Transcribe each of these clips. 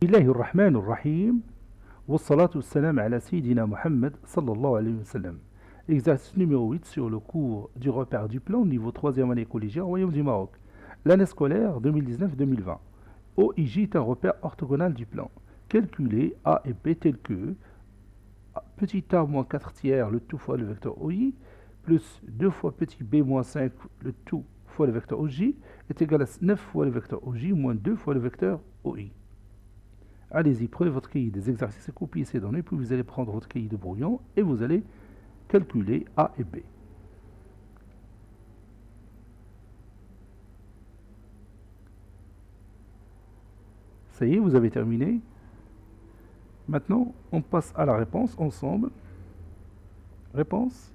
Bismillahir Rahmanir Rahim. Wassalatu wassalam ala Sayyidina Muhammad sallallahu alayhi wa sallam. Exercice numéro 8 sur le cours du repère du plan, niveau 3e année collégiale, Royaume du Maroc. L'année scolaire 2019-2020. OIJ est un repère orthogonal du plan. Calculez A et B tel que petit a moins 4 tiers, le tout fois le vecteur OI, plus 2 fois petit b moins 5, le tout fois le vecteur OJ, est égal à 9 fois le vecteur OJ moins 2 fois le vecteur OI. Allez-y, prenez votre cahier des exercices et copiez ces données, puis vous allez prendre votre cahier de brouillon et vous allez calculer A et B. Ça y est, vous avez terminé. Maintenant, on passe à la réponse ensemble. Réponse.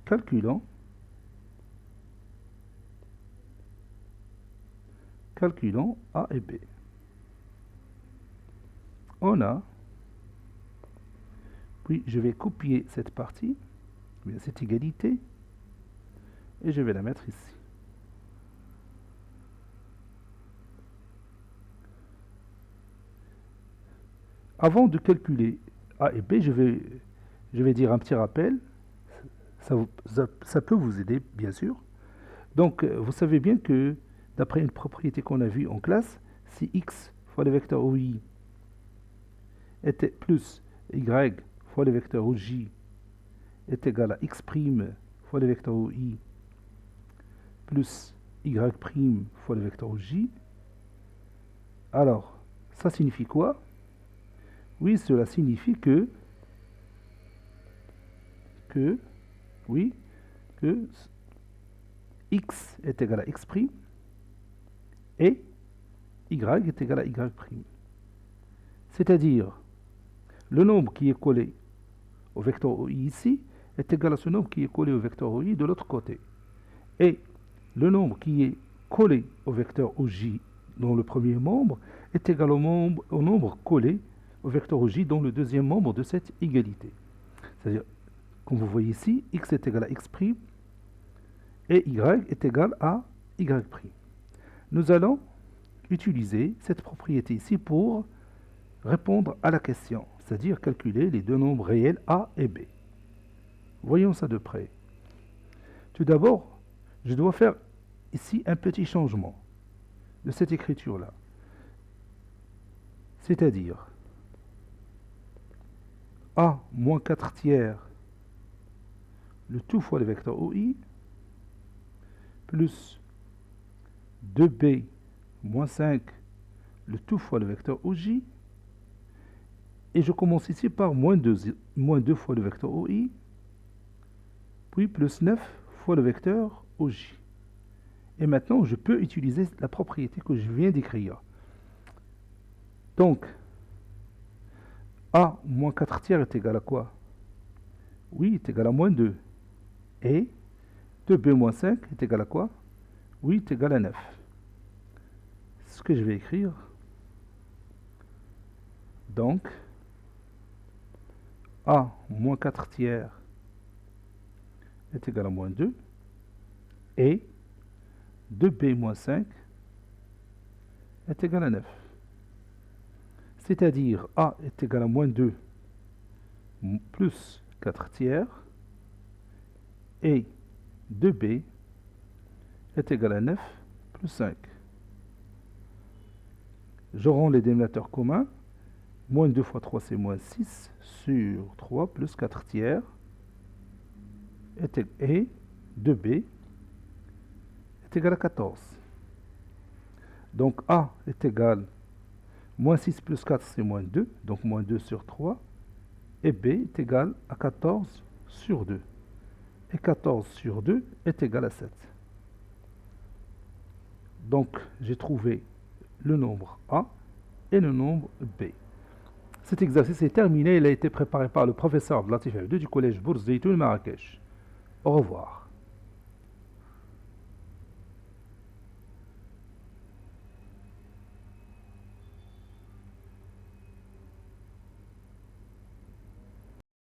Calculant. Calculons A et B. On a, puis je vais copier cette partie, cette égalité, et je vais la mettre ici. Avant de calculer A et B, je vais dire un petit rappel. Ça peut vous aider, bien sûr. Donc, vous savez bien que d'après une propriété qu'on a vue en classe, si x fois le vecteur OI était plus y fois le vecteur OJ est égal à x' fois le vecteur OI plus y' fois le vecteur OJ, alors ça signifie quoi? Oui, cela signifie que x est égal à x' et y est égal à y'. C'est-à-dire, le nombre qui est collé au vecteur OI ici est égal à ce nombre qui est collé au vecteur OI de l'autre côté. Et le nombre qui est collé au vecteur OJ dans le premier membre est égal au nombre collé au vecteur OJ dans le deuxième membre de cette égalité. C'est-à-dire, comme vous voyez ici, x est égal à x' et y est égal à y'. Nous allons utiliser cette propriété ici pour répondre à la question, c'est-à-dire calculer les deux nombres réels A et B. Voyons ça de près. Tout d'abord, je dois faire ici un petit changement de cette écriture-là. C'est-à-dire A moins 4 tiers, le tout fois le vecteur OI, plus 2b moins 5, le tout fois le vecteur OJ, et je commence ici par moins 2 fois le vecteur OI, puis plus 9 fois le vecteur OJ. Et maintenant, je peux utiliser la propriété que je viens d'écrire. Donc, A moins 4 tiers est égal à quoi? Oui, est égal à moins 2. Et 2b moins 5 est égal à quoi? Oui, est égal à 9. C'est ce que je vais écrire. Donc, A moins 4 tiers est égal à moins 2. Et 2b moins 5 est égal à 9. C'est-à-dire A est égal à moins 2 plus 4 tiers et 2b est égal à 9 plus 5. Je rends les dénominateurs communs. Moins 2 fois 3, c'est moins 6 sur 3 plus 4 tiers et 2b est égal à 14. Donc A est égal moins 6 plus 4, c'est moins 2, donc moins 2 sur 3. Et B est égal à 14 sur 2. Et 14 sur 2 est égal à 7. Donc j'ai trouvé le nombre A et le nombre B. Cet exercice est terminé. Il a été préparé par le professeur Abdelatif Abdou du collège Bourse Zeytoun Marrakech. Au revoir.